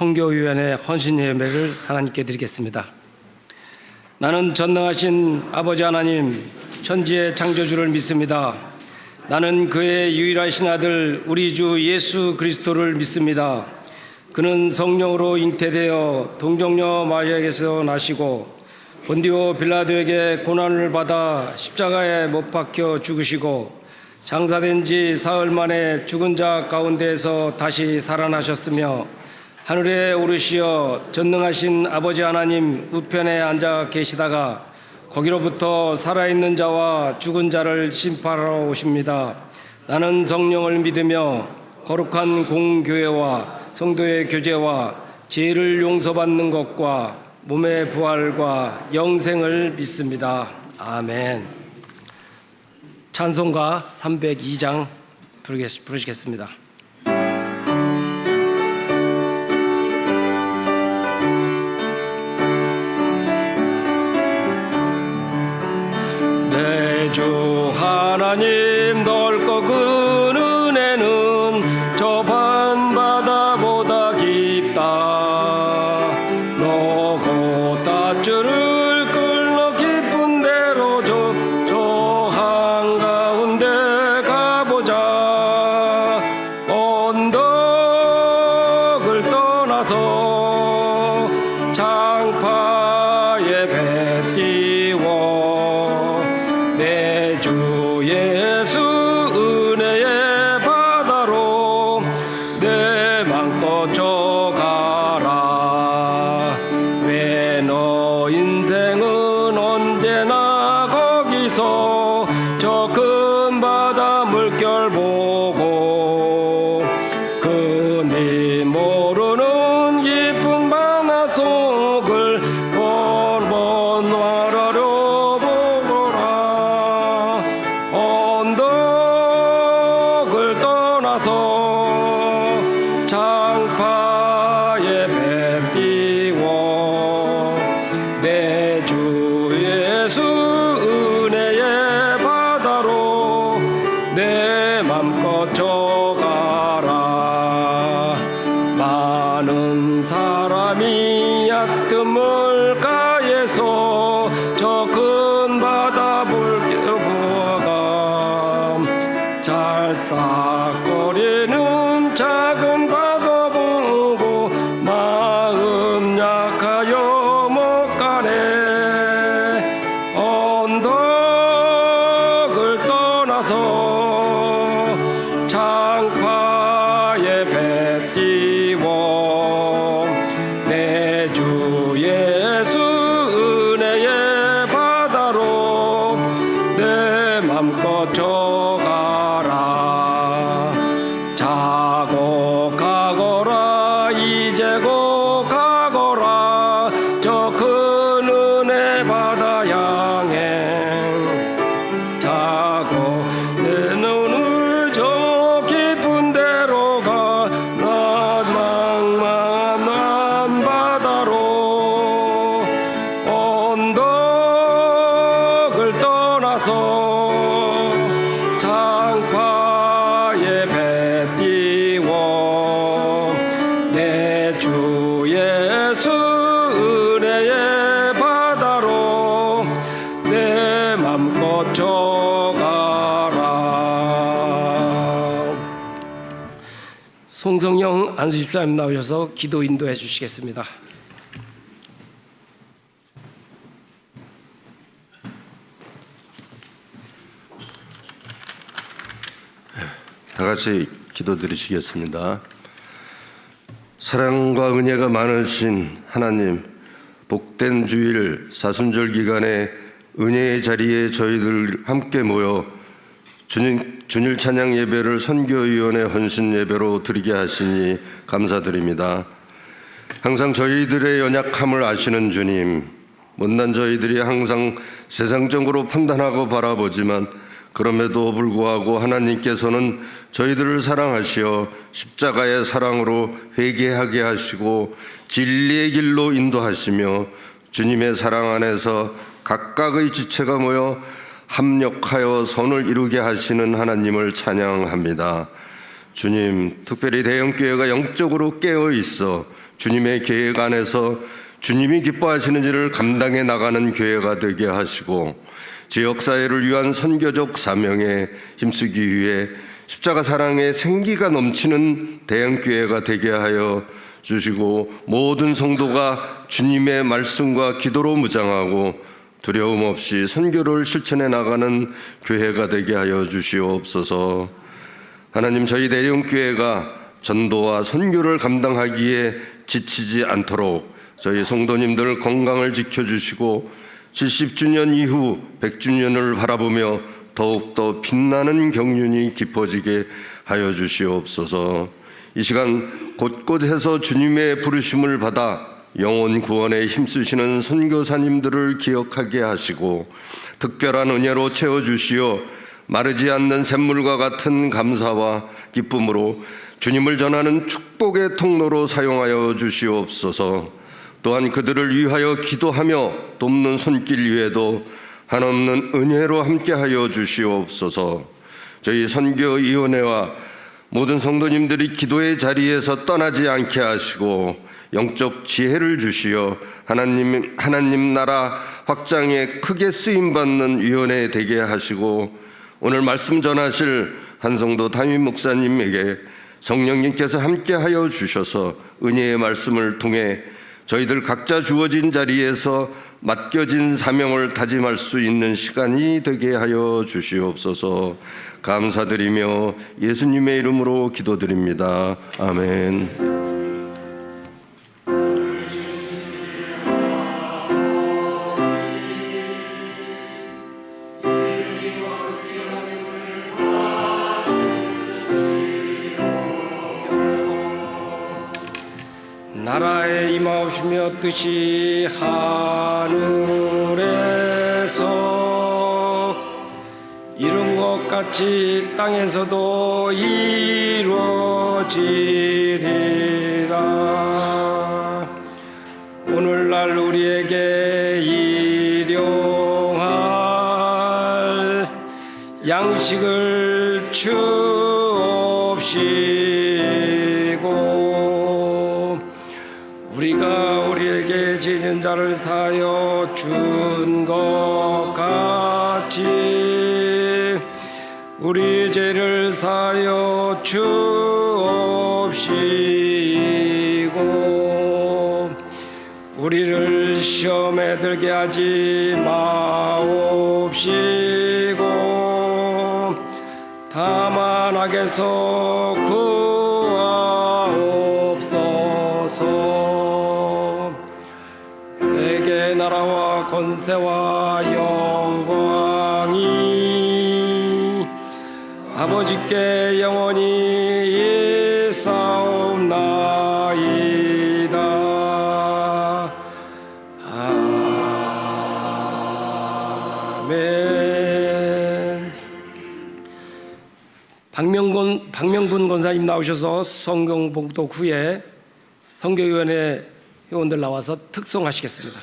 선교위원회 헌신 예배를 하나님께 드리겠습니다. 나는 전능하신 아버지 하나님, 천지의 창조주를 믿습니다. 나는 그의 유일하신 아들 우리 주 예수 그리스도를 믿습니다. 그는 성령으로 잉태되어 동정녀 마리아에게서 나시고 본디오 빌라도에게 고난을 받아 십자가에 못 박혀 죽으시고 장사된 지 사흘 만에 죽은 자 가운데에서 다시 살아나셨으며 하늘에 오르시어 전능하신 아버지 하나님 우편에 앉아 계시다가 거기로부터 살아있는 자와 죽은 자를 심판하러 오십니다. 나는 성령을 믿으며 거룩한 공교회와 성도의 교제와 죄를 용서받는 것과 몸의 부활과 영생을 믿습니다. 아멘. 찬송가 302장 부르시겠습니다. 내 주 하나님 넓고 큰 은혜는 저 반바다보다 깊다. 너고 닷줄을 끌러 깊은 대로 저 한가운데 가보자. 언덕을 떠나서 장파에 배 띄워 내 주 예수 은혜의 바다로 내 맘껏 져가라. 왜 너 인생은 언제나 거기서 저 큰 바다 물결 보고 금이 모르는 깊은 바다 속을 번번 말하려 보거라. 언덕을 떠나서 장파에 배 띄워 내 주 예수 은혜의 바다로 내 맘껏 져가라. 많은 사람이 얕은 물가에서 저 큰 바다 물결 보아가 찰싹거리는 작은 바다 보고 마음 약하여 못 가네. 언덕을 떠나서 장파에 배 띄워 내 주 예수 은혜의 바다로 내 맘껏 져가라. 자고 가거라 이제 고 가거라 저 큰 은혜 바다 향해. 자고 내 눈을 저 깊은 데로 가 난 바다로. 언덕을 떠나서 장파에 배 띄워 내 주 예수 은혜의 바다로 내 맘껏 져가라. 송성영 안수집사님 나오셔서 기도 인도해 주시겠습니다. 다 같이 기도드리시겠습니다. 사랑과 은혜가 많으신 하나님, 복된 주일 사순절 기간에 은혜의 자리에 저희들 함께 모여 주일 찬양 예배를 선교위원회 헌신 예배로 드리게 하시니 감사드립니다. 항상 저희들의 연약함을 아시는 주님, 못난 저희들이 항상 세상적으로 판단하고 바라보지만 그럼에도 불구하고 하나님께서는 저희들을 사랑하시어 십자가의 사랑으로 회개하게 하시고 진리의 길로 인도하시며 주님의 사랑 안에서 각각의 지체가 모여 합력하여 선을 이루게 하시는 하나님을 찬양합니다. 주님, 특별히 대형교회가 영적으로 깨어 있어 주님의 계획 안에서 주님이 기뻐하시는 일을 감당해 나가는 교회가 되게 하시고 지역사회를 위한 선교적 사명에 힘쓰기 위해 십자가 사랑의 생기가 넘치는 대형교회가 되게 하여 주시고 모든 성도가 주님의 말씀과 기도로 무장하고 두려움 없이 선교를 실천해 나가는 교회가 되게 하여 주시옵소서. 하나님, 저희 대형교회가 전도와 선교를 감당하기에 지치지 않도록 저희 성도님들 건강을 지켜주시고 70주년 이후 100주년을 바라보며 더욱더 빛나는 경륜이 깊어지게 하여 주시옵소서. 이 시간 곳곳에서 주님의 부르심을 받아 영혼 구원에 힘쓰시는 선교사님들을 기억하게 하시고 특별한 은혜로 채워주시어 마르지 않는 샘물과 같은 감사와 기쁨으로 주님을 전하는 축복의 통로로 사용하여 주시옵소서. 또한 그들을 위하여 기도하며 돕는 손길 위에도 한없는 은혜로 함께하여 주시옵소서. 저희 선교위원회와 모든 성도님들이 기도의 자리에서 떠나지 않게 하시고 영적 지혜를 주시어 하나님 나라 확장에 크게 쓰임받는 위원회 되게 하시고 오늘 말씀 전하실 한성도 담임 목사님에게 성령님께서 함께하여 주셔서 은혜의 말씀을 통해 저희들 각자 주어진 자리에서 맡겨진 사명을 다짐할 수 있는 시간이 되게 하여 주시옵소서. 감사드리며 예수님의 이름으로 기도드립니다. 아멘. 나라에 임하옵시며 뜻이 하늘에서 이룬 것 같이 땅에서도 이루어지리라. 오늘날 우리에게 일용할 양식을 주옵시고 우리가 우리에게 지은 자를 사하여 준 것 같이 우리 죄를 사하여 주옵시고 우리를 시험에 들게 하지 마옵시고 다만 악에서 구하옵소서. 내게 나라와 권세와 영광이 아버지께 영원히 있사옵나이다. 아멘. 박명분 권사님 나오셔서 성경 봉독 후에 선교위원회 회원들 나와서 특송하시겠습니다.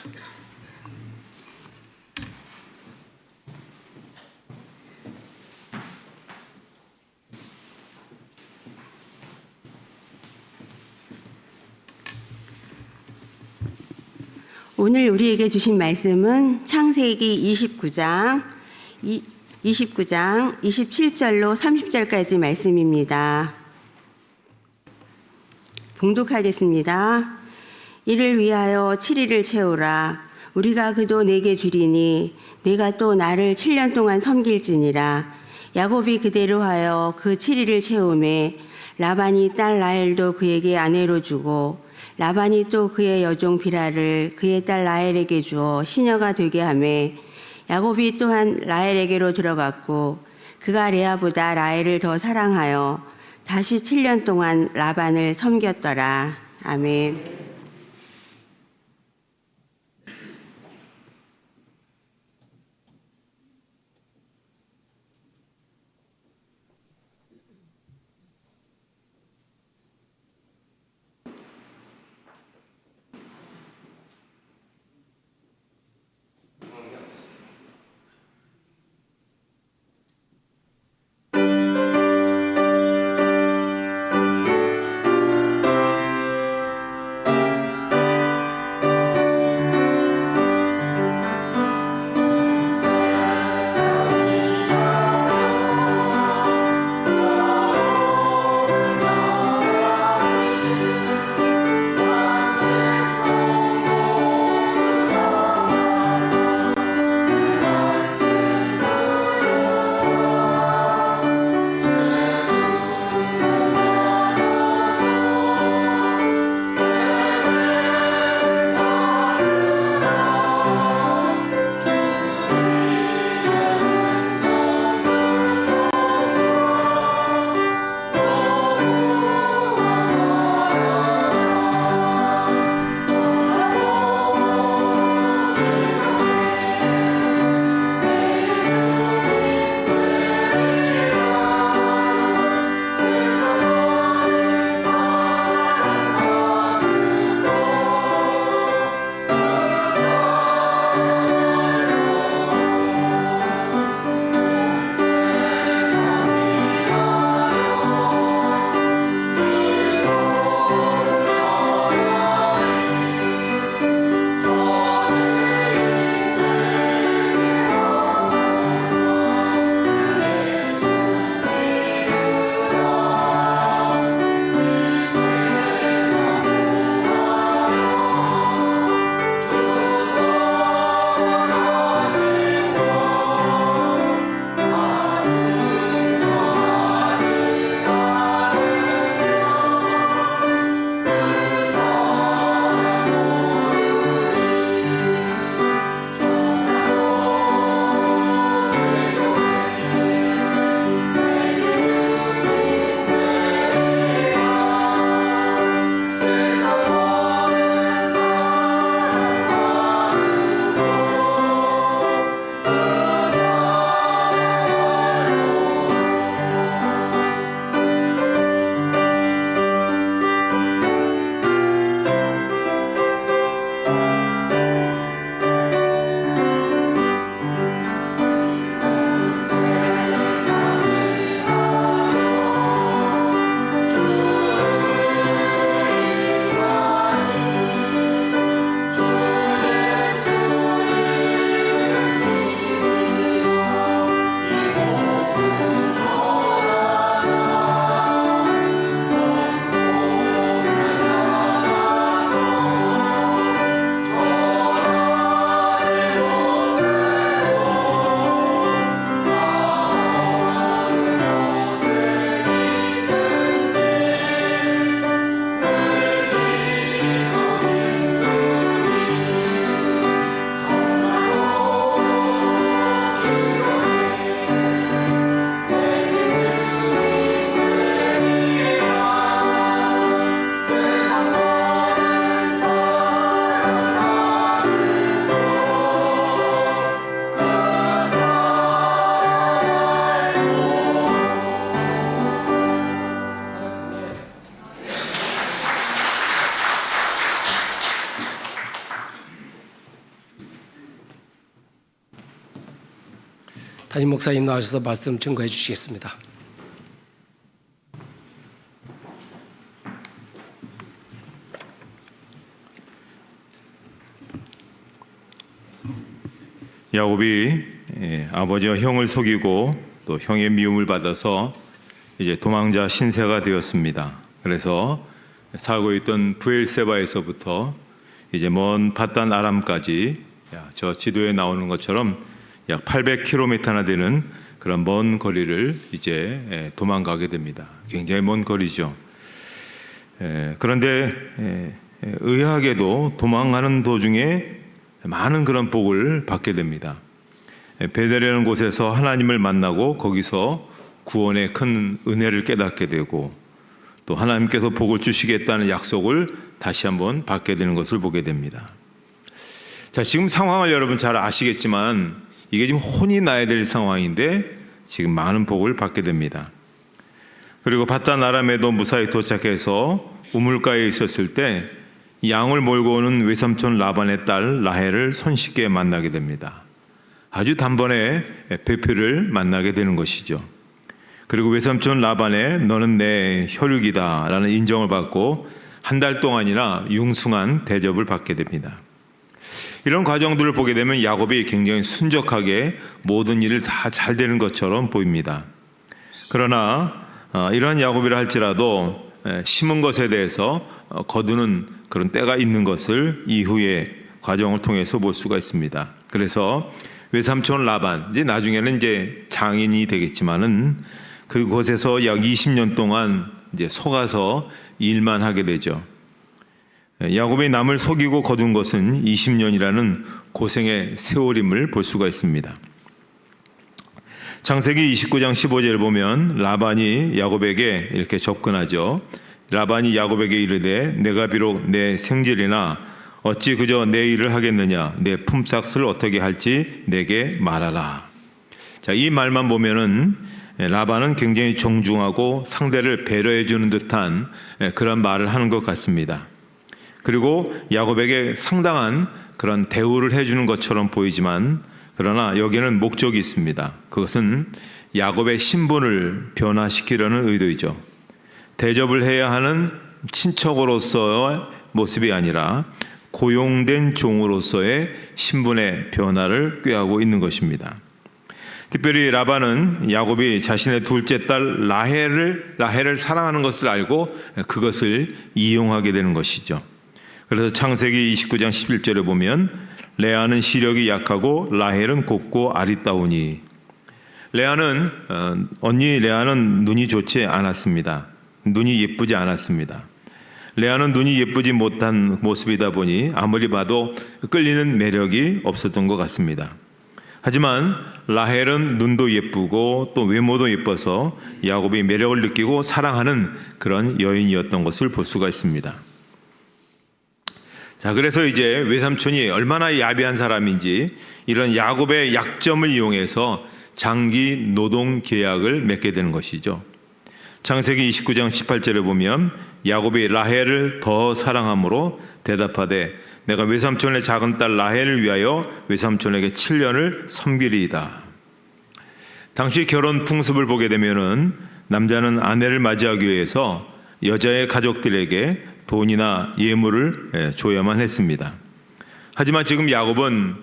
오늘 우리에게 주신 말씀은 창세기 29장 27절로 30절까지 말씀입니다. 봉독하겠습니다. 이를 위하여 7일을 채우라. 우리가 그도 내게 주리니 내가 또 나를 7년 동안 섬길지니라. 야곱이 그대로 하여 그 7일을 채우매 라반이 딸 라헬도 그에게 아내로 주고 라반이 또 그의 여종 비라를 그의 딸 라헬에게 주어 시녀가 되게 하매 야곱이 또한 라헬에게로 들어갔고 그가 레아보다 라헬을 더 사랑하여 다시 7년 동안 라반을 섬겼더라. 아멘. 담임 목사님 나와주셔서 말씀 증거해 주시겠습니다. 야곱이 아버지와 형을 속이고 또 형의 미움을 받아서 이제 도망자 신세가 되었습니다. 그래서 살고 있던 브엘세바에서부터 이제 먼 밧단 아람까지 저 지도에 나오는 것처럼 약 800km나 되는 그런 먼 거리를 이제 도망가게 됩니다. 굉장히 먼 거리죠. 그런데 의아하게도 도망가는 도중에 많은 그런 복을 받게 됩니다. 베델이라는 곳에서 하나님을 만나고 거기서 구원의 큰 은혜를 깨닫게 되고 또 하나님께서 복을 주시겠다는 약속을 다시 한번 받게 되는 것을 보게 됩니다. 자, 지금 상황을 여러분 잘 아시겠지만 이게 지금 혼이 나야 될 상황인데 지금 많은 복을 받게 됩니다. 그리고 밧단 아람에도 무사히 도착해서 우물가에 있었을 때 양을 몰고 오는 외삼촌 라반의 딸 라헬을 손쉽게 만나게 됩니다. 아주 단번에 베풀을 만나게 되는 것이죠. 그리고 외삼촌 라반의 너는 내 혈육이다 라는 인정을 받고 한 달 동안이나 융숭한 대접을 받게 됩니다. 이런 과정들을 보게 되면 야곱이 굉장히 순적하게 모든 일을 다 잘 되는 것처럼 보입니다. 그러나 이러한 야곱이라 할지라도 심은 것에 대해서 거두는 그런 때가 있는 것을 이후의 과정을 통해서 볼 수가 있습니다. 그래서 외삼촌 라반, 이제 나중에는 이제 장인이 되겠지만은 그곳에서 약 20년 동안 이제 속아서 일만 하게 되죠. 야곱이 남을 속이고 거둔 것은 20년이라는 고생의 세월임을 볼 수가 있습니다. 창세기 29장 15절을 보면 라반이 야곱에게 이렇게 접근하죠. 라반이 야곱에게 이르되 내가 비록 내 생질이나 어찌 그저 내 일을 하겠느냐, 내 품삯을 어떻게 할지 내게 말하라. 자, 이 말만 보면은 라반은 굉장히 정중하고 상대를 배려해 주는 듯한 그런 말을 하는 것 같습니다. 그리고 야곱에게 상당한 그런 대우를 해주는 것처럼 보이지만 그러나 여기에는 목적이 있습니다. 그것은 야곱의 신분을 변화시키려는 의도이죠. 대접을 해야 하는 친척으로서의 모습이 아니라 고용된 종으로서의 신분의 변화를 꾀하고 있는 것입니다. 특별히 라반은 야곱이 자신의 둘째 딸 라헬을 사랑하는 것을 알고 그것을 이용하게 되는 것이죠. 그래서 창세기 29장 11절에 보면 레아는 시력이 약하고 라헬은 곱고 아리따우니, 언니 레아는 눈이 좋지 않았습니다. 눈이 예쁘지 않았습니다. 레아는 눈이 예쁘지 못한 모습이다 보니 아무리 봐도 끌리는 매력이 없었던 것 같습니다. 하지만 라헬은 눈도 예쁘고 또 외모도 예뻐서 야곱이 매력을 느끼고 사랑하는 그런 여인이었던 것을 볼 수가 있습니다. 자, 그래서 이제 외삼촌이 얼마나 야비한 사람인지 이런 야곱의 약점을 이용해서 장기 노동 계약을 맺게 되는 것이죠. 창세기 29장 18절에 보면 야곱이 라헬을 더 사랑함으로 대답하되 내가 외삼촌의 작은 딸 라헬을 위하여 외삼촌에게 7년을 섬기리이다. 당시 결혼 풍습을 보게 되면은 남자는 아내를 맞이하기 위해서 여자의 가족들에게 돈이나 예물을 줘야만 했습니다. 하지만 지금 야곱은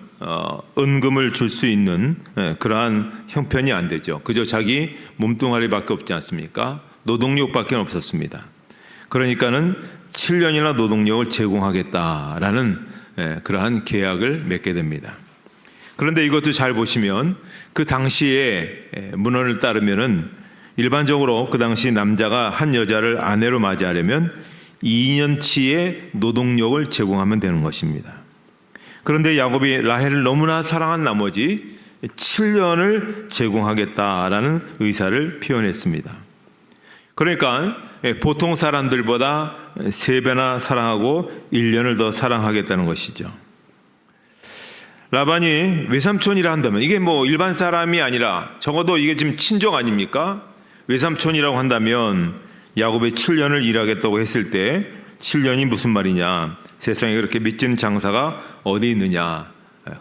은금을 줄 수 있는 그러한 형편이 안 되죠. 그저 자기 몸뚱아리밖에 없지 않습니까? 노동력밖에 없었습니다. 그러니까는 7년이나 노동력을 제공하겠다라는 그러한 계약을 맺게 됩니다. 그런데 이것도 잘 보시면 그 당시의 문헌을 따르면은 일반적으로 그 당시 남자가 한 여자를 아내로 맞이하려면 2년치의 노동력을 제공하면 되는 것입니다. 그런데 야곱이 라헬을 너무나 사랑한 나머지 7년을 제공하겠다라는 의사를 표현했습니다. 그러니까 보통 사람들보다 3배나 사랑하고 1년을 더 사랑하겠다는 것이죠. 라반이 외삼촌이라 한다면 이게 뭐 일반 사람이 아니라 적어도 이게 지금 친족 아닙니까? 외삼촌이라고 한다면 야곱이 7년을 일하겠다고 했을 때 7년이 무슨 말이냐, 세상에 그렇게 믿지는 장사가 어디 있느냐,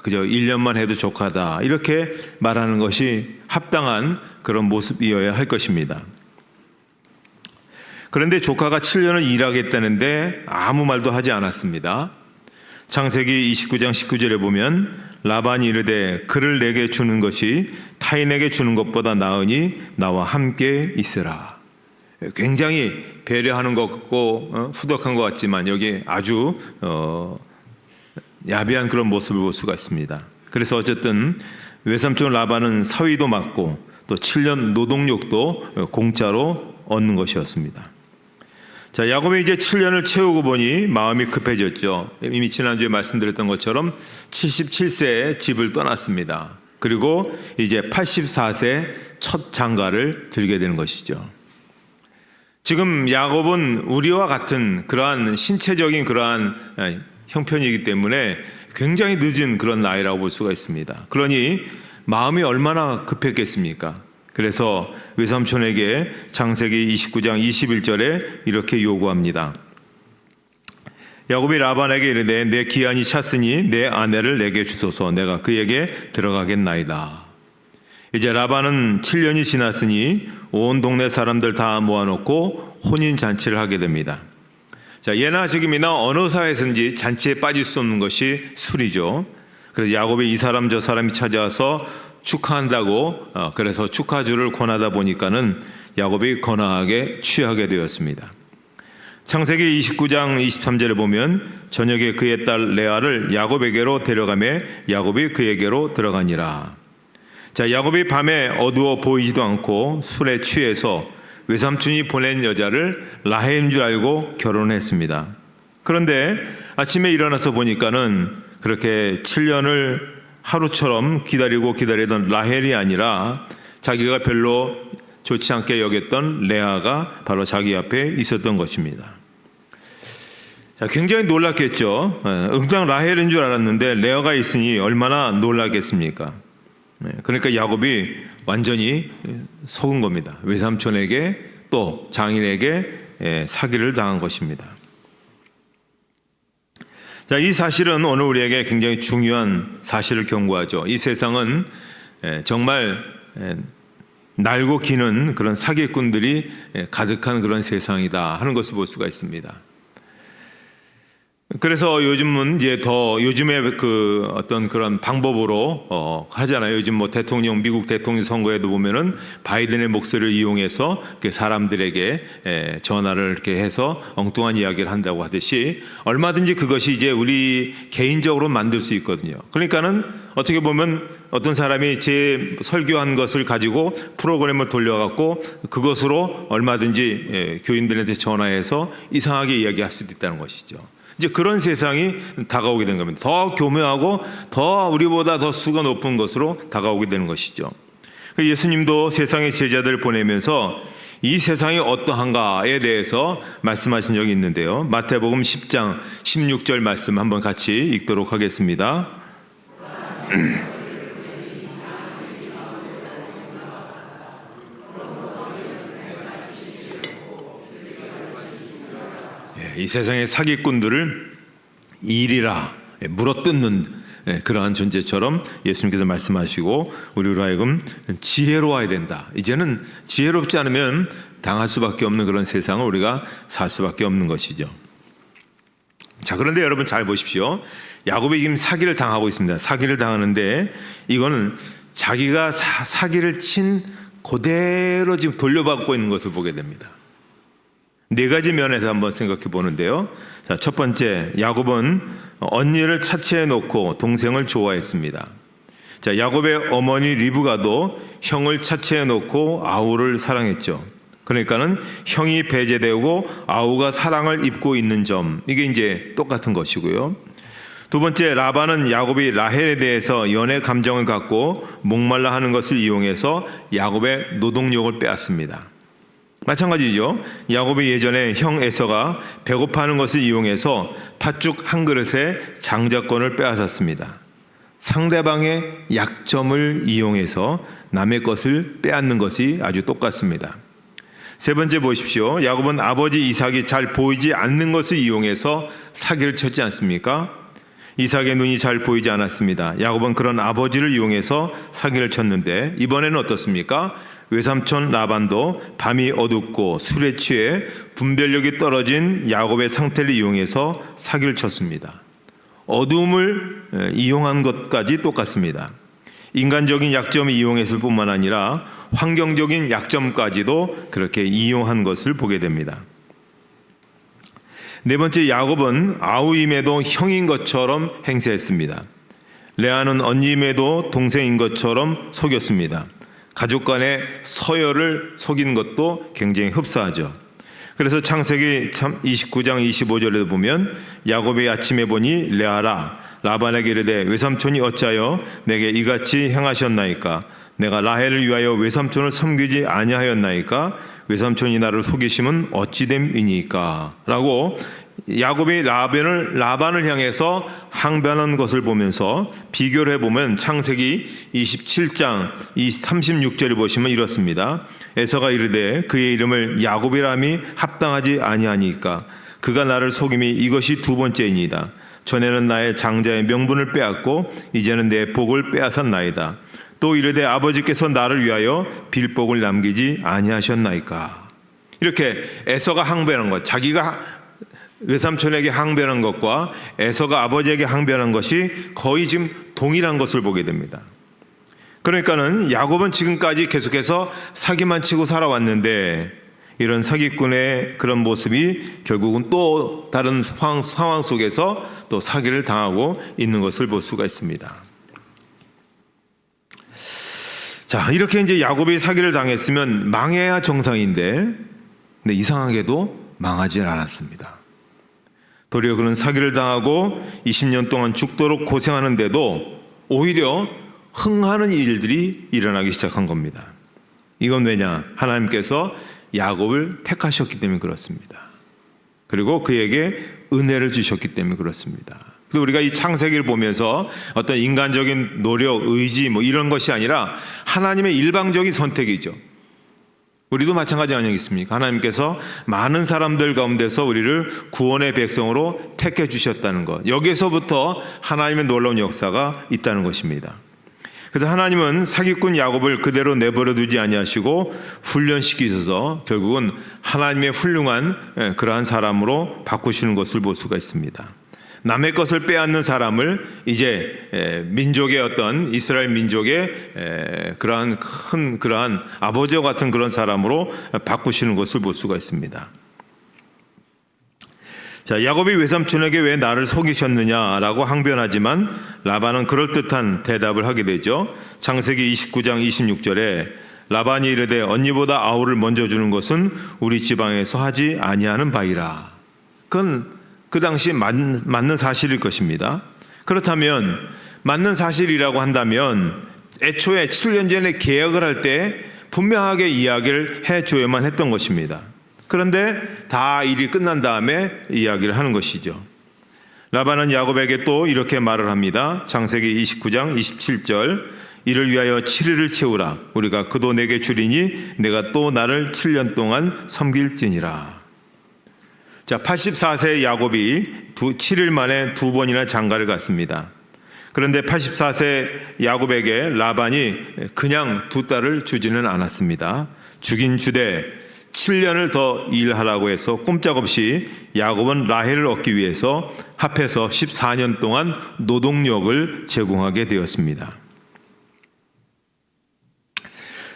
그저 1년만 해도 족하다 이렇게 말하는 것이 합당한 그런 모습이어야 할 것입니다. 그런데 조카가 7년을 일하겠다는데 아무 말도 하지 않았습니다. 창세기 29장 19절에 보면 라반이 이르되 그를 내게 주는 것이 타인에게 주는 것보다 나으니 나와 함께 있으라. 굉장히 배려하는 것 같고 후덕한 것 같지만 여기 아주 야비한 그런 모습을 볼 수가 있습니다. 그래서 어쨌든 외삼촌 라반은 사위도 맡고 또 7년 노동력도 공짜로 얻는 것이었습니다. 자, 야곱이 이제 7년을 채우고 보니 마음이 급해졌죠. 이미 지난주에 말씀드렸던 것처럼 77세에 집을 떠났습니다. 그리고 이제 84세 첫 장가를 들게 되는 것이죠. 지금 야곱은 우리와 같은 그러한 신체적인 그러한 형편이기 때문에 굉장히 늦은 그런 나이라고 볼 수가 있습니다. 그러니 마음이 얼마나 급했겠습니까? 그래서 외삼촌에게 창세기 29장 21절에 이렇게 요구합니다. 야곱이 라반에게 이르되 내 기한이 찼으니 내 아내를 내게 주소서 내가 그에게 들어가겠나이다. 이제 라반은 7년이 지났으니 온 동네 사람들 다 모아놓고 혼인잔치를 하게 됩니다. 자, 예나 지금이나 어느 사회에서든지 잔치에 빠질 수 없는 것이 술이죠. 그래서 야곱이 이 사람 저 사람이 찾아와서 축하한다고 그래서 축하주를 권하다 보니까는 야곱이 거나하게 취하게 되었습니다. 창세기 29장 23절에 보면 저녁에 그의 딸 레아를 야곱에게로 데려가매 야곱이 그에게로 들어가니라. 자, 야곱이 밤에 어두워 보이지도 않고 술에 취해서 외삼촌이 보낸 여자를 라헬인 줄 알고 결혼했습니다. 그런데 아침에 일어나서 보니까는 그렇게 7년을 하루처럼 기다리던 라헬이 아니라 자기가 별로 좋지 않게 여겼던 레아가 바로 자기 앞에 있었던 것입니다. 자, 굉장히 놀랐겠죠. 응당 라헬인 줄 알았는데 레아가 있으니 얼마나 놀랐겠습니까? 그러니까 야곱이 완전히 속은 겁니다. 외삼촌에게 또 장인에게 사기를 당한 것입니다. 자, 이 사실은 오늘 우리에게 굉장히 중요한 사실을 경고하죠. 이 세상은 정말 날고 기는 그런 사기꾼들이 가득한 그런 세상이다 하는 것을 볼 수가 있습니다. 그래서 요즘은 이제 더 요즘에 그 어떤 그런 방법으로 하잖아요. 요즘 뭐 미국 대통령 선거에도 보면은 바이든의 목소리를 이용해서 사람들에게 전화를 이렇게 해서 엉뚱한 이야기를 한다고 하듯이 얼마든지 그것이 이제 우리 개인적으로 만들 수 있거든요. 그러니까는 어떻게 보면 어떤 사람이 제 설교한 것을 가지고 프로그램을 돌려갖고 그것으로 얼마든지 교인들한테 전화해서 이상하게 이야기할 수도 있다는 것이죠. 이제 그런 세상이 다가오게 되는 겁니다. 더 교묘하고 더 우리보다 더 수가 높은 것으로 다가오게 되는 것이죠. 예수님도 세상의 제자들을 보내면서 이 세상이 어떠한가에 대해서 말씀하신 적이 있는데요. 마태복음 10장 16절 말씀 한번 같이 읽도록 하겠습니다. 이 세상의 사기꾼들을 일이라 물어뜯는 그러한 존재처럼 예수님께서 말씀하시고 우리로 하여금 지혜로워야 된다. 이제는 지혜롭지 않으면 당할 수밖에 없는 그런 세상을 우리가 살 수밖에 없는 것이죠. 자, 그런데 여러분 잘 보십시오. 야곱이 지금 사기를 당하고 있습니다. 사기를 당하는데 이거는 자기가 사기를 친 그대로 지금 돌려받고 있는 것을 보게 됩니다. 네 가지 면에서 한번 생각해 보는데요. 자, 첫 번째, 야곱은 언니를 차치해 놓고 동생을 좋아했습니다. 자, 야곱의 어머니 리브가도 형을 차치해 놓고 아우를 사랑했죠. 그러니까는 형이 배제되고 아우가 사랑을 입고 있는 점, 이게 이제 똑같은 것이고요. 두 번째, 라반은 야곱이 라헬에 대해서 연애 감정을 갖고 목말라 하는 것을 이용해서 야곱의 노동력을 빼앗습니다. 마찬가지죠. 야곱이 예전에 형 에서가 배고파하는 것을 이용해서 팥죽 한 그릇에 장자권을 빼앗았습니다. 상대방의 약점을 이용해서 남의 것을 빼앗는 것이 아주 똑같습니다. 세 번째 보십시오. 야곱은 아버지 이삭이 잘 보이지 않는 것을 이용해서 사기를 쳤지 않습니까? 이삭의 눈이 잘 보이지 않았습니다. 야곱은 그런 아버지를 이용해서 사기를 쳤는데 이번에는 어떻습니까? 외삼촌 라반도 밤이 어둡고 술에 취해 분별력이 떨어진 야곱의 상태를 이용해서 사기를 쳤습니다. 어두움을 이용한 것까지 똑같습니다. 인간적인 약점을 이용했을 뿐만 아니라 환경적인 약점까지도 그렇게 이용한 것을 보게 됩니다. 네 번째, 야곱은 아우임에도 형인 것처럼 행세했습니다. 레아는 언니임에도 동생인 것처럼 속였습니다. 가족 간의 서열을 속인 것도 굉장히 흡사하죠. 그래서 창세기 29장 25절에도 보면 야곱이 아침에 보니 레아라 라반에게 이르되 외삼촌이 어찌하여 내게 이같이 행하셨나이까? 내가 라헬을 위하여 외삼촌을 섬기지 아니하였나이까? 외삼촌이 나를 속이심은 어찌됨이니까? 라고 야곱이 라반을 향해서 항변한 것을 보면서 비교를 해보면 창세기 27장 36절을 보시면 이렇습니다. 에서가 이르되 그의 이름을 야곱이라함이 합당하지 아니하니까 그가 나를 속임이 이것이 두 번째이니이다. 전에는 나의 장자의 명분을 빼앗고 이제는 내 복을 빼앗았나이다. 또 이르되 아버지께서 나를 위하여 빌복을 남기지 아니하셨나이까. 이렇게 에서가 항변한 것, 자기가 외삼촌에게 항변한 것과 에서가 아버지에게 항변한 것이 거의 지금 동일한 것을 보게 됩니다. 그러니까는 야곱은 지금까지 계속해서 사기만 치고 살아왔는데 이런 사기꾼의 그런 모습이 결국은 또 다른 상황 속에서 또 사기를 당하고 있는 것을 볼 수가 있습니다. 자, 이렇게 이제 야곱이 사기를 당했으면 망해야 정상인데, 근데 이상하게도 망하지 않았습니다. 도리어 그는 사기를 당하고 20년 동안 죽도록 고생하는데도 오히려 흥하는 일들이 일어나기 시작한 겁니다. 이건 왜냐? 하나님께서 야곱을 택하셨기 때문에 그렇습니다. 그리고 그에게 은혜를 주셨기 때문에 그렇습니다. 그리고 우리가 이 창세기를 보면서 어떤 인간적인 노력, 의지 뭐 이런 것이 아니라 하나님의 일방적인 선택이죠. 우리도 마찬가지 아니겠습니까? 하나님께서 많은 사람들 가운데서 우리를 구원의 백성으로 택해 주셨다는 것, 여기에서부터 하나님의 놀라운 역사가 있다는 것입니다. 그래서 하나님은 사기꾼 야곱을 그대로 내버려 두지 아니하시고 훈련시키셔서 결국은 하나님의 훌륭한 그러한 사람으로 바꾸시는 것을 볼 수가 있습니다. 남의 것을 빼앗는 사람을 이제 민족의 어떤 이스라엘 민족의 그러한 큰 그러한 아버지와 같은 그런 사람으로 바꾸시는 것을 볼 수가 있습니다. 자, 야곱이 외삼촌에게 왜 나를 속이셨느냐라고 항변하지만 라반은 그럴듯한 대답을 하게 되죠. 창세기 29장 26절에 라반이 이르되 언니보다 아우를 먼저 주는 것은 우리 지방에서 하지 아니하는 바이라. 그건 그 당시 맞는 사실일 것입니다. 그렇다면 맞는 사실이라고 한다면 애초에 7년 전에 계약을 할 때 분명하게 이야기를 해줘야만 했던 것입니다. 그런데 다 일이 끝난 다음에 이야기를 하는 것이죠. 라반은 야곱에게 또 이렇게 말을 합니다. 창세기 29장 27절 이를 위하여 7일을 채우라. 우리가 그도 내게 주리니 내가 또 나를 7년 동안 섬길지니라. 자, 84세 야곱이 7일 만에 2번이나 장가를 갔습니다. 그런데 84세 야곱에게 라반이 그냥 2딸을 주지는 않았습니다. 주긴 주되 7년을 더 일하라고 해서 꼼짝없이 야곱은 라헬을 얻기 위해서 합해서 14년 동안 노동력을 제공하게 되었습니다.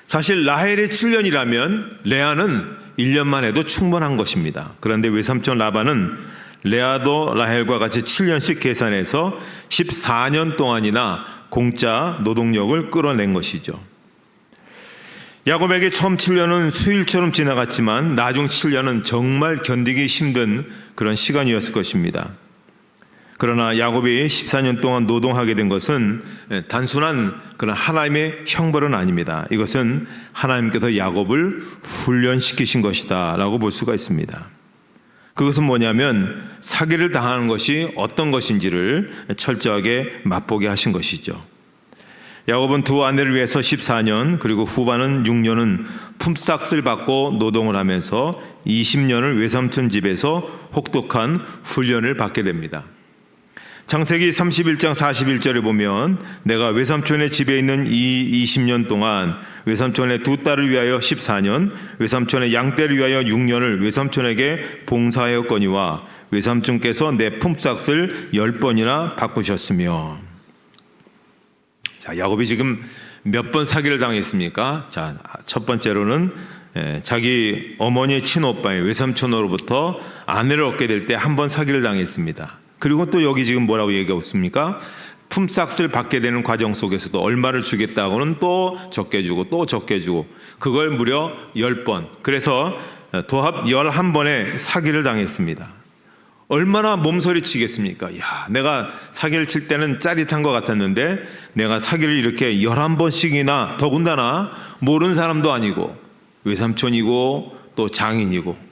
사실 라헬이 7년이라면 레아는 1년만 해도 충분한 것입니다. 그런데 외삼촌 라반은 레아도 라헬과 같이 7년씩 계산해서 14년 동안이나 공짜 노동력을 끌어낸 것이죠. 야곱에게 처음 7년은 수일처럼 지나갔지만 나중 7년은 정말 견디기 힘든 그런 시간이었을 것입니다. 그러나 야곱이 14년 동안 노동하게 된 것은 단순한 그런 하나님의 형벌은 아닙니다. 이것은 하나님께서 야곱을 훈련시키신 것이다 라고 볼 수가 있습니다. 그것은 뭐냐면 사기를 당하는 것이 어떤 것인지를 철저하게 맛보게 하신 것이죠. 야곱은 두 아내를 위해서 14년 그리고 후반은 6년은 품삯을 받고 노동을 하면서 20년을 외삼촌 집에서 혹독한 훈련을 받게 됩니다. 창세기 31장 41절에 보면 내가 외삼촌의 집에 있는 이 20년 동안 외삼촌의 두 딸을 위하여 14년, 외삼촌의 양떼를 위하여 6년을 외삼촌에게 봉사하였거니와 외삼촌께서 내 품삯을 10번이나 바꾸셨으며. 자, 야곱이 지금 몇 번 사기를 당했습니까? 자, 첫 번째로는 자기 어머니의 친오빠의 외삼촌으로부터 아내를 얻게 될 때 한 번 사기를 당했습니다. 그리고 또 여기 지금 뭐라고 얘기하고 있습니까? 품삯을 받게 되는 과정 속에서도 얼마를 주겠다고는 또 적게 주고 또 적게 주고, 그걸 무려 10번, 그래서 도합 11번의 사기를 당했습니다. 얼마나 몸서리 치겠습니까? 야, 내가 사기를 칠 때는 짜릿한 것 같았는데 내가 사기를 이렇게 11번씩이나, 더군다나 모르는 사람도 아니고 외삼촌이고 또 장인이고,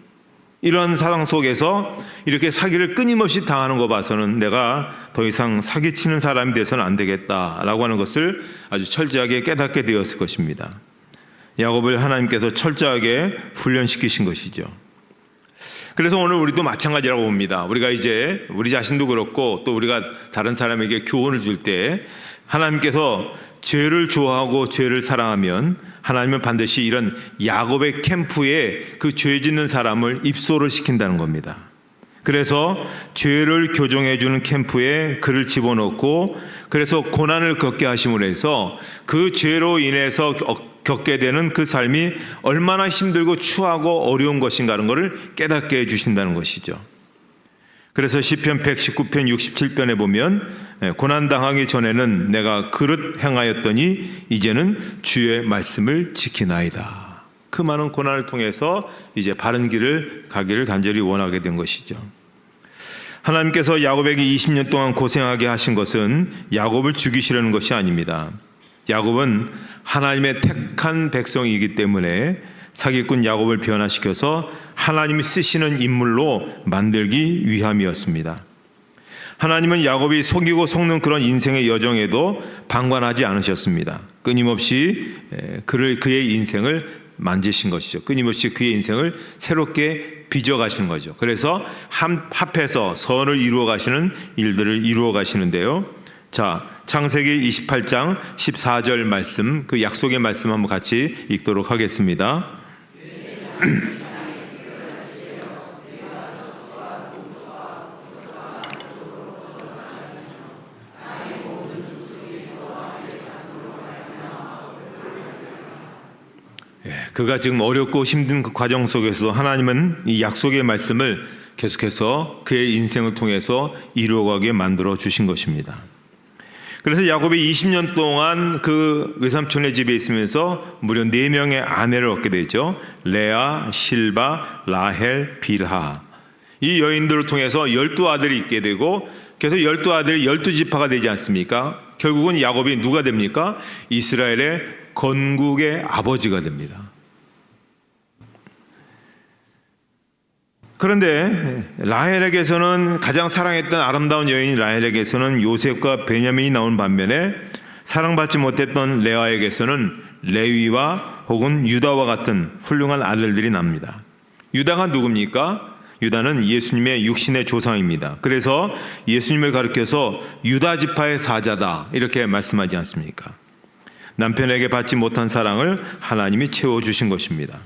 이런 상황 속에서 이렇게 사기를 끊임없이 당하는 거 봐서는 내가 더 이상 사기치는 사람이 돼서는 안 되겠다라고 하는 것을 아주 철저하게 깨닫게 되었을 것입니다. 야곱을 하나님께서 철저하게 훈련시키신 것이죠. 그래서 오늘 우리도 마찬가지라고 봅니다. 우리가 이제 우리 자신도 그렇고 또 우리가 다른 사람에게 교훈을 줄 때 하나님께서 죄를 좋아하고 죄를 사랑하면 하나님은 반드시 이런 야곱의 캠프에 그 죄 짓는 사람을 입소를 시킨다는 겁니다. 그래서 죄를 교정해 주는 캠프에 그를 집어넣고, 그래서 고난을 겪게 하심으로 해서 그 죄로 인해서 겪게 되는 그 삶이 얼마나 힘들고 추하고 어려운 것인가 하는 것을 깨닫게 해주신다는 것이죠. 그래서 시편 119편 67편에 보면 고난당하기 전에는 내가 그릇 행하였더니 이제는 주의 말씀을 지키나이다. 그 많은 고난을 통해서 이제 바른 길을 가기를 간절히 원하게 된 것이죠. 하나님께서 야곱에게 20년 동안 고생하게 하신 것은 야곱을 죽이시려는 것이 아닙니다. 야곱은 하나님의 택한 백성이기 때문에 사기꾼 야곱을 변화시켜서 하나님이 쓰시는 인물로 만들기 위함이었습니다. 하나님은 야곱이 속이고 속는 그런 인생의 여정에도 방관하지 않으셨습니다. 끊임없이 그의 인생을 만지신 것이죠. 끊임없이 그의 인생을 새롭게 빚어가시는 거죠. 그래서 합해서 선을 이루어 가시는 일들을 이루어 가시는데요. 자, 창세기 28장 14절 말씀, 그 약속의 말씀 한번 같이 읽도록 하겠습니다. 그가 지금 어렵고 힘든 그 과정 속에서도 하나님은 이 약속의 말씀을 계속해서 그의 인생을 통해서 이루어가게 만들어 주신 것입니다. 그래서 야곱이 20년 동안 그 외삼촌의 집에 있으면서 무려 4명의 아내를 얻게 되죠. 레아, 실바, 라헬, 빌하. 이 여인들을 통해서 12아들이 있게 되고, 그래서 12아들이 12지파가 되지 않습니까? 결국은 야곱이 누가 됩니까? 이스라엘의 건국의 아버지가 됩니다. 그런데 라헬에게서는, 가장 사랑했던 아름다운 여인 라헬에게서는 요셉과 베냐민이 나온 반면에 사랑받지 못했던 레아에게서는 레위와 혹은 유다와 같은 훌륭한 아들들이 납니다. 유다가 누굽니까? 유다는 예수님의 육신의 조상입니다. 그래서 예수님을 가리켜서 유다 지파의 사자다 이렇게 말씀하지 않습니까? 남편에게 받지 못한 사랑을 하나님이 채워주신 것입니다.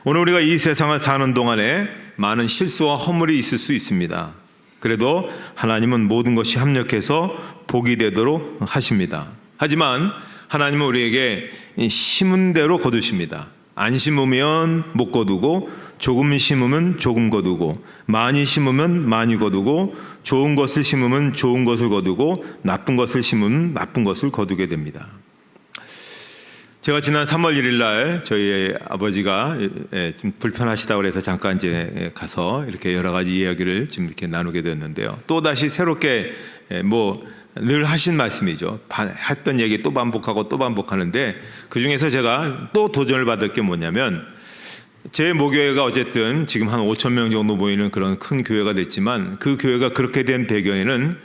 오늘 우리가 이 세상을 사는 동안에 많은 실수와 허물이 있을 수 있습니다. 그래도 하나님은 모든 것이 합력해서 복이 되도록 하십니다. 하지만 하나님은 우리에게 심은 대로 거두십니다. 안 심으면 못 거두고, 조금 심으면 조금 거두고, 많이 심으면 많이 거두고, 좋은 것을 심으면 좋은 것을 거두고, 나쁜 것을 심으면 나쁜 것을 거두게 됩니다. 제가 지난 3월 1일 날 저희 아버지가 좀 불편하시다고 해서 잠깐 이제 가서 이렇게 여러 가지 이야기를 좀 이렇게 나누게 되었는데요. 또 다시 새롭게 늘 하신 말씀이죠. 했던 얘기 또 반복하고 또 반복하는데, 그 중에서 제가 또 도전을 받을 게 뭐냐면, 제 모교회가 어쨌든 지금 한 5천 명 정도 모이는 그런 큰 교회가 됐지만, 그 교회가 그렇게 된 배경에는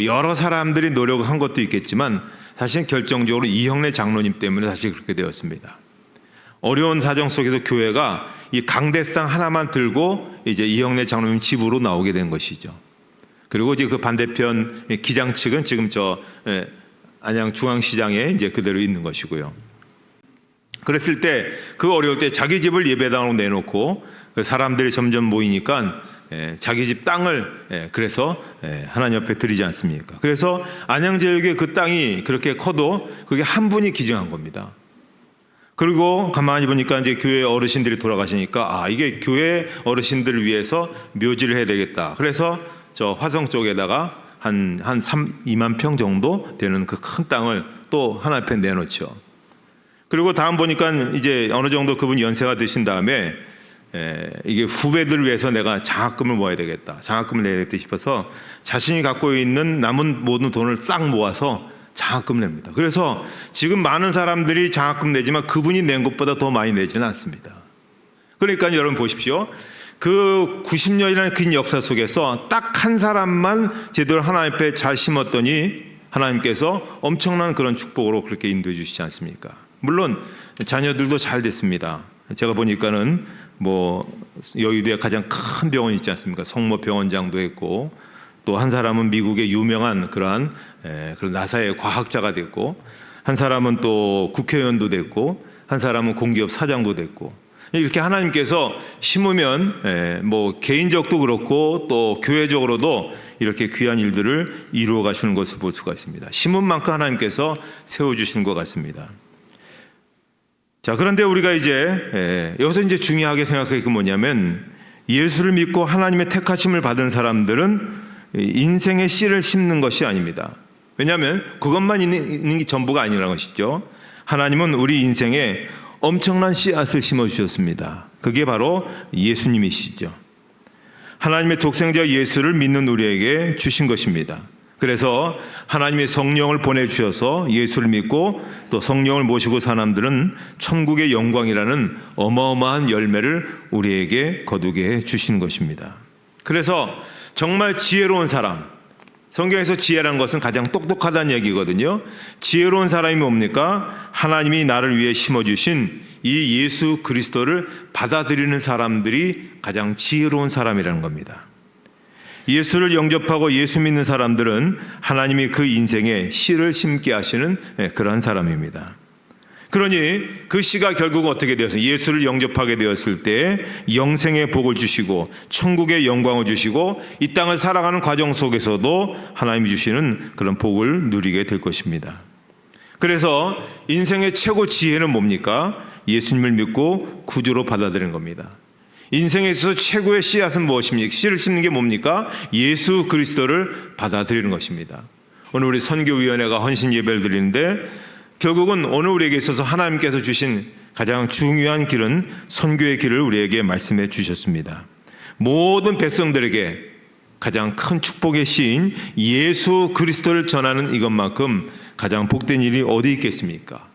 여러 사람들이 노력한 것도 있겠지만 사실 결정적으로 이형래 장로님 때문에 사실 그렇게 되었습니다. 어려운 사정 속에서 교회가 이 강대상 하나만 들고 이제 이형래 장로님 집으로 나오게 된 것이죠. 그리고 이제 그 반대편 기장 측은 지금 저 안양 중앙시장에 이제 그대로 있는 것이고요. 그랬을 때 그 어려울 때 자기 집을 예배당으로 내놓고 사람들이 점점 모이니까 자기 집 땅을 그래서 하나님 앞에 드리지 않습니까? 그래서 안양제육의 그 땅이 그렇게 커도 그게 한 분이 기증한 겁니다. 그리고 가만히 보니까 이제 교회 어르신들이 돌아가시니까 이게 교회 어르신들을 위해서 묘지를 해야 되겠다. 그래서 저 화성 쪽에다가 한 2만 평 정도 되는 그 큰 땅을 또 하나 앞에 내놓죠. 그리고 다음 보니까 이제 어느 정도 그분이 연세가 드신 다음에 이게 후배들을 위해서 내가 장학금을 모아야 되겠다. 장학금을 내야 되겠다 싶어서 자신이 갖고 있는 남은 모든 돈을 싹 모아서 장학금을 냅니다. 그래서 지금 많은 사람들이 장학금 내지만 그분이 낸 것보다 더 많이 내지는 않습니다. 그러니까 여러분 보십시오. 그 90년이라는 긴 역사 속에서 딱 한 사람만 제대로 하나님 앞에 잘 심었더니 하나님께서 엄청난 그런 축복으로 그렇게 인도해 주시지 않습니까? 물론 자녀들도 잘 됐습니다. 제가 보니까는 뭐 여의도에 가장 큰 병원 있지 않습니까? 성모병원장도 했고 또 한 사람은 미국의 유명한 그런 나사의 과학자가 됐고 한 사람은 또 국회의원도 됐고 한 사람은 공기업 사장도 됐고 이렇게 하나님께서 심으면 뭐 개인적도 그렇고 또 교회적으로도 이렇게 귀한 일들을 이루어 가시는 것을 볼 수가 있습니다. 심은 만큼 하나님께서 세워주시는 것 같습니다. 자, 그런데 우리가 이제 여기서 이제 중요하게 생각할 게 뭐냐면 예수를 믿고 하나님의 택하심을 받은 사람들은 인생의 씨를 심는 것이 아닙니다. 왜냐하면 그것만 있는 게 전부가 아니라는 것이죠. 하나님은 우리 인생에 엄청난 씨앗을 심어주셨습니다. 그게 바로 예수님이시죠. 하나님의 독생자 예수를 믿는 우리에게 주신 것입니다. 그래서 하나님의 성령을 보내주셔서 예수를 믿고 또 성령을 모시고 사람들은 천국의 영광이라는 어마어마한 열매를 우리에게 거두게 해주시는 것입니다. 그래서 정말 지혜로운 사람, 성경에서 지혜라는 것은 가장 똑똑하다는 얘기거든요. 지혜로운 사람이 뭡니까? 하나님이 나를 위해 심어주신 이 예수 그리스도를 받아들이는 사람들이 가장 지혜로운 사람이라는 겁니다. 예수를 영접하고 예수 믿는 사람들은 하나님이 그 인생에 씨를 심게 하시는 그러한 사람입니다. 그러니 그 씨가 결국 어떻게 되었어요? 예수를 영접하게 되었을 때 영생의 복을 주시고 천국의 영광을 주시고 이 땅을 살아가는 과정 속에서도 하나님이 주시는 그런 복을 누리게 될 것입니다. 그래서 인생의 최고 지혜는 뭡니까? 예수님을 믿고 구주로 받아들이는 겁니다. 인생에 있어서 최고의 씨앗은 무엇입니까? 씨를 심는 게 뭡니까? 예수 그리스도를 받아들이는 것입니다. 오늘 우리 선교위원회가 헌신 예배를 드리는데 결국은 오늘 우리에게 있어서 하나님께서 주신 가장 중요한 길은 선교의 길을 우리에게 말씀해 주셨습니다. 모든 백성들에게 가장 큰 축복의 씨인 예수 그리스도를 전하는 이것만큼 가장 복된 일이 어디 있겠습니까?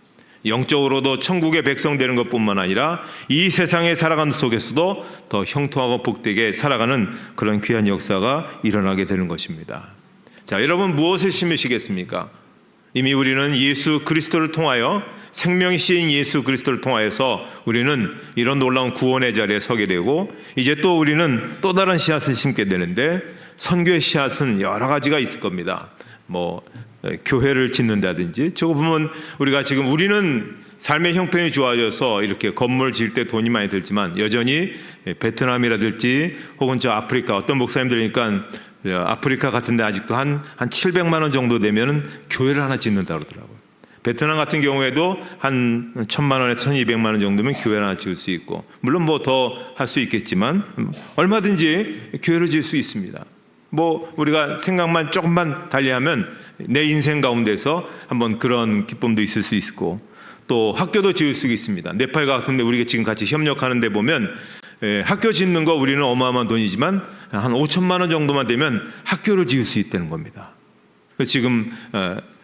영적으로도 천국의 백성 되는 것뿐만 아니라 이 세상에 살아가는 속에서도 더 형통하고 복되게 살아가는 그런 귀한 역사가 일어나게 되는 것입니다. 자, 여러분 무엇을 심으시겠습니까? 이미 우리는 예수 그리스도를 통하여 생명의 씨인 예수 그리스도를 통하여서 우리는 이런 놀라운 구원의 자리에 서게 되고 이제 또 우리는 또 다른 씨앗을 심게 되는데 선교의 씨앗은 여러 가지가 있을 겁니다. 뭐 교회를 짓는다든지 저거 보면 우리가 지금 우리는 삶의 형편이 좋아져서 이렇게 건물 지을 때 돈이 많이 들지만 여전히 베트남이라든지 혹은 저 아프리카 어떤 목사님들이니까 아프리카 같은 데 아직도 한 700만 원 정도 되면은 교회를 하나 짓는다 그러더라고요. 베트남 같은 경우에도 한 1000만 원에서 1200만 원 정도면 교회를 하나 지을 수 있고 물론 뭐 더 할 수 있겠지만 얼마든지 교회를 지을 수 있습니다. 뭐 우리가 생각만 조금만 달리하면 내 인생 가운데서 한번 그런 기쁨도 있을 수 있고 또 학교도 지을 수 있습니다. 네팔 같은 데 우리가 지금 같이 협력하는 데 보면 학교 짓는 거 우리는 어마어마한 돈이지만 한 5천만 원 정도만 되면 학교를 지을 수 있다는 겁니다. 지금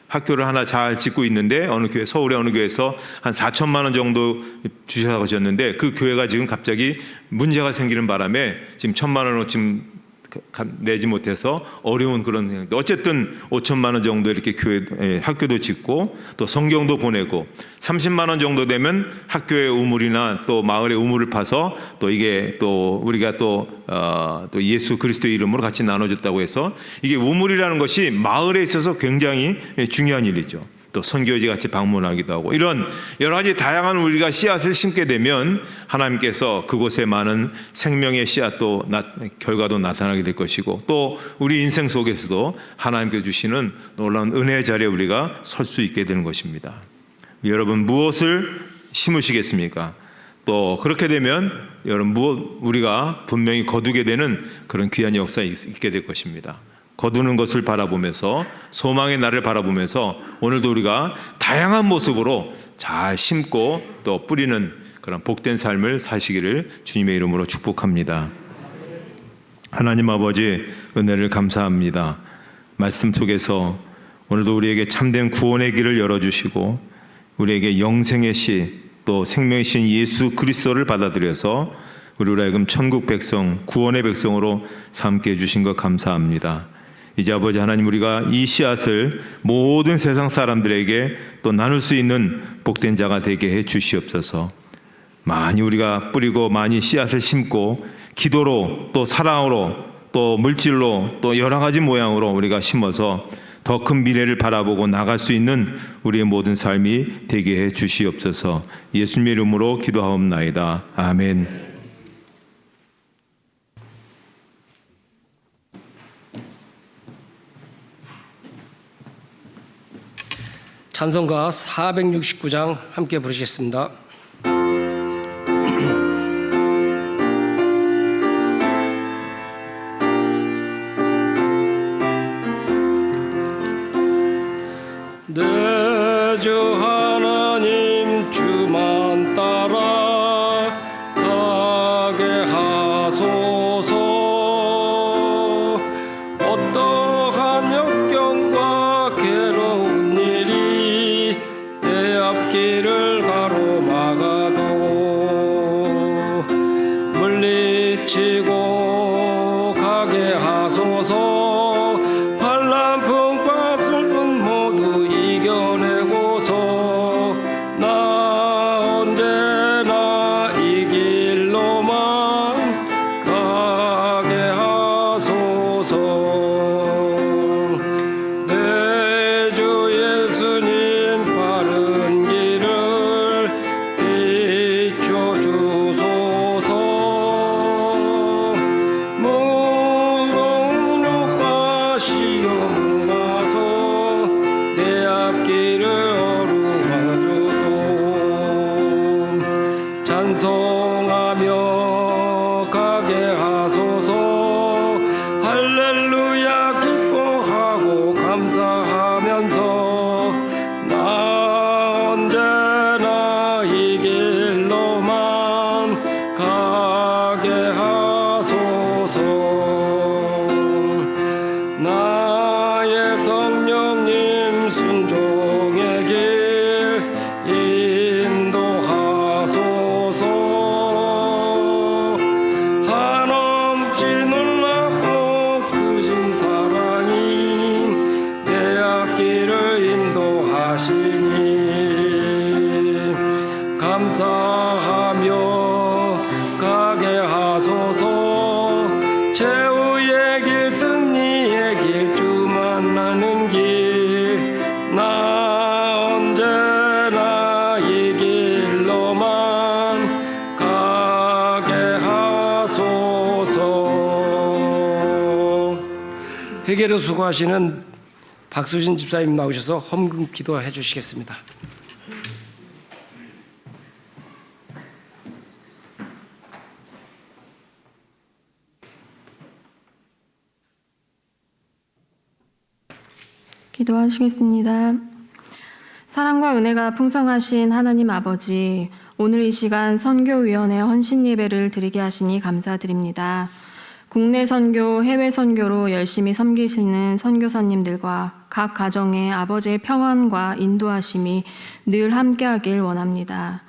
학교를 하나 잘 짓고 있는데 어느 교회 서울의 어느 교회에서 한 4천만 원 정도 주셔서 졌는데 그 교회가 지금 갑자기 문제가 생기는 바람에 지금 1,000만 원으로 지금 내지 못해서 어려운 그런, 어쨌든 5천만 원 정도 이렇게 학교도 짓고 또 성경도 보내고 30만 원 정도 되면 학교의 우물이나 또 마을의 우물을 파서 또 이게 또 우리가 또 예수 그리스도 이름으로 같이 나눠줬다고 해서, 이게 우물이라는 것이 마을에 있어서 굉장히 중요한 일이죠. 또 선교지 같이 방문하기도 하고, 이런 여러 가지 다양한 우리가 씨앗을 심게 되면 하나님께서 그곳에 많은 생명의 씨앗도 결과도 나타나게 될 것이고, 또 우리 인생 속에서도 하나님께서 주시는 놀라운 은혜의 자리에 우리가 설 수 있게 되는 것입니다. 여러분, 무엇을 심으시겠습니까? 또 그렇게 되면 여러분, 우리가 분명히 거두게 되는 그런 귀한 역사가 있게 될 것입니다. 거두는 것을 바라보면서, 소망의 날을 바라보면서 오늘도 우리가 다양한 모습으로 잘 심고 또 뿌리는 그런 복된 삶을 사시기를 주님의 이름으로 축복합니다. 하나님 아버지, 은혜를 감사합니다. 말씀 속에서 오늘도 우리에게 참된 구원의 길을 열어주시고 우리에게 영생의 씨, 또 생명의 신 예수 그리스도를 받아들여서 우리로 하여금 천국 백성, 구원의 백성으로 삼게 해주신 것 감사합니다. 이제 아버지 하나님, 우리가 이 씨앗을 모든 세상 사람들에게 또 나눌 수 있는 복된 자가 되게 해 주시옵소서. 많이 우리가 뿌리고 많이 씨앗을 심고 기도로 또 사랑으로 또 물질로 또 여러 가지 모양으로 우리가 심어서 더 큰 미래를 바라보고 나갈 수 있는 우리의 모든 삶이 되게 해 주시옵소서. 예수님의 이름으로 기도하옵나이다. 아멘. 찬송가 469장 함께 부르시겠습니다. 내 주 하나님 주만 따라 가게 하소서. 어떠한 역경과 괴로운 일이 내 앞길을 가로막아도 물리치고 가게 하소서. 환난풍과 슬픔 모두 이겨내고서 나 언제나 이 길로만 가게 하소서. 내 주 예수님 바른 길을 비춰주소서. 무거운 욕과 시험 와서 내 앞길을 어루만져줘. 찬송하며 가게 하소서. 할렐루야 기뻐하고 감사하면서 나 언제나 이 길로만 가게 하소서. 나의 성령님 순종의 길 인도하소서. 한없이 놀랍고 크신 사랑이 내 앞길을 인도하시니 감사하며 가게 하소서. 최후의 길, 승리의 길, 주 만나는 길, 나 언제나 이 길로만 가게 하소서. 회개로 수고하시는 박수진 집사님 나오셔서 헌금 기도해 주시겠습니다. 기도하시겠습니다. 사랑과 은혜가 풍성하신 하나님 아버지, 오늘 이 시간 선교위원회 헌신 예배를 드리게 하시니 감사드립니다. 국내 선교, 해외 선교로 열심히 섬기시는 선교사님들과 각 가정에 아버지의 평안과 인도하심이 늘 함께하길 원합니다.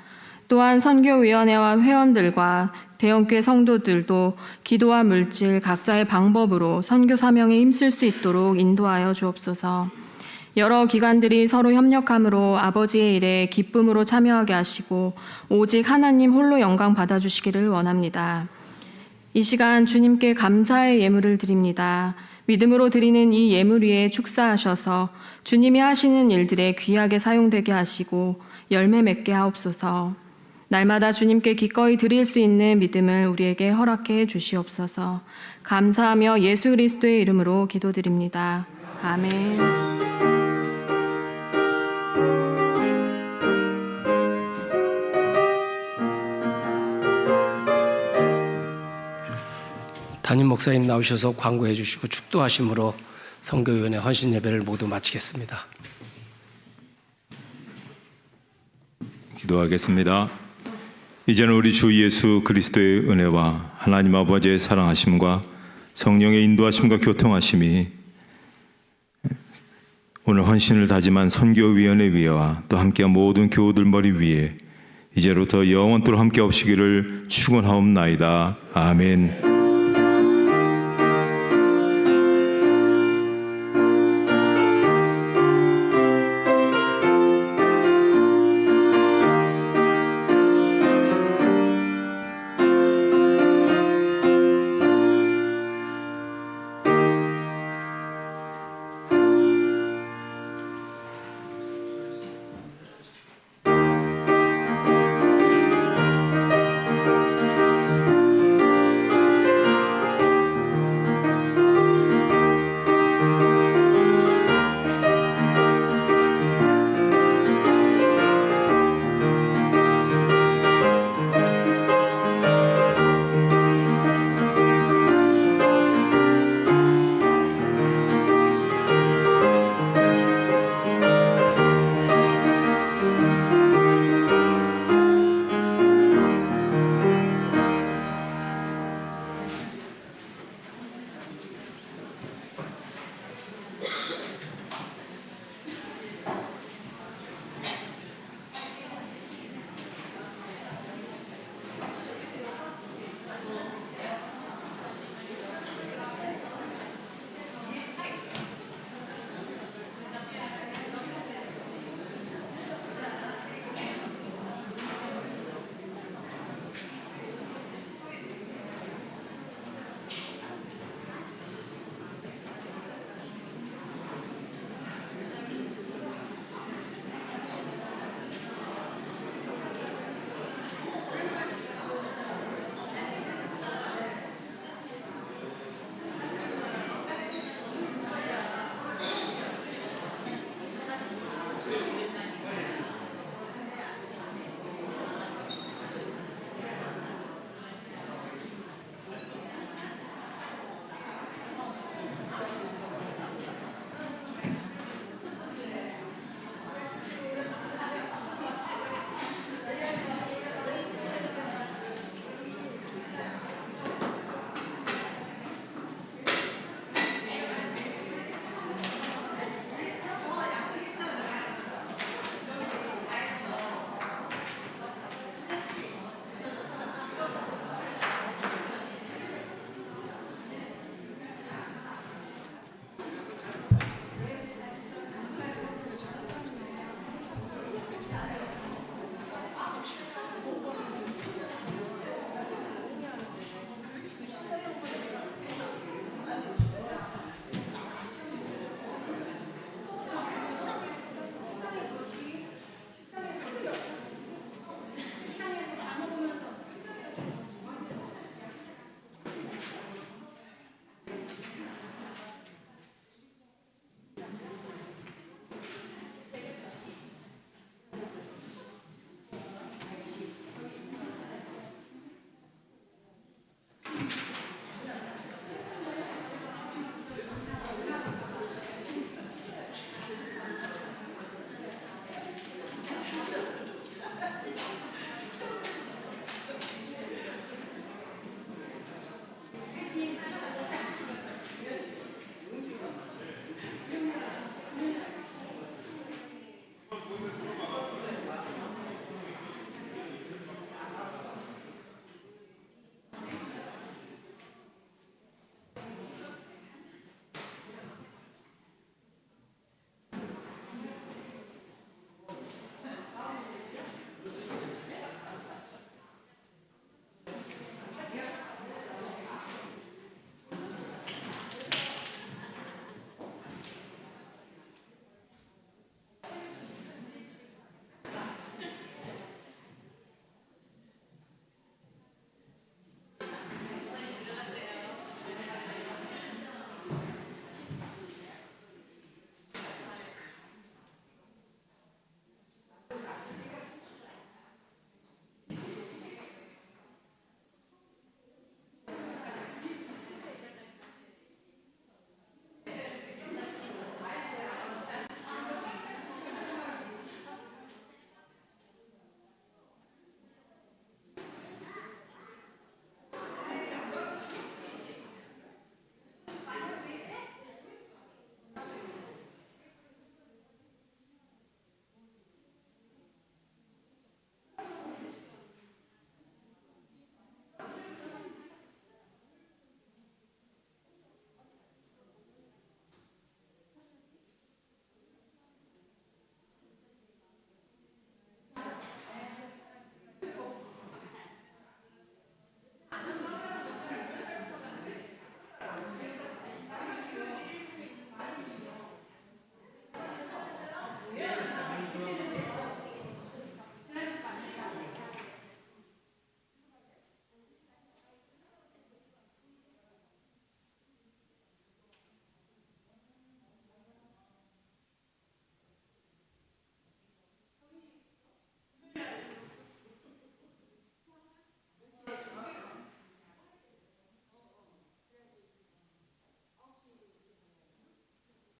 또한 선교위원회와 회원들과 대형교회 성도들도 기도와 물질 각자의 방법으로 선교 사명에 힘쓸 수 있도록 인도하여 주옵소서. 여러 기관들이 서로 협력함으로 아버지의 일에 기쁨으로 참여하게 하시고 오직 하나님 홀로 영광 받아주시기를 원합니다. 이 시간 주님께 감사의 예물을 드립니다. 믿음으로 드리는 이 예물 위에 축사하셔서 주님이 하시는 일들에 귀하게 사용되게 하시고 열매 맺게 하옵소서. 날마다 주님께 기꺼이 드릴 수 있는 믿음을 우리에게 허락해 주시옵소서. 감사하며 예수 그리스도의 이름으로 기도드립니다. 아멘. 담임 목사님 나오셔서 광고해 주시고 축도하심으로 선교위원회 헌신 예배를 모두 마치겠습니다. 기도하겠습니다. 이제는 우리 주 예수 그리스도의 은혜와 하나님 아버지의 사랑하심과 성령의 인도하심과 교통하심이 오늘 헌신을 다짐한 선교위원회 위에와 또 함께한 모든 교우들 머리 위에 이제로부터 영원토록 함께 없시기를 축원하옵나이다. 아멘.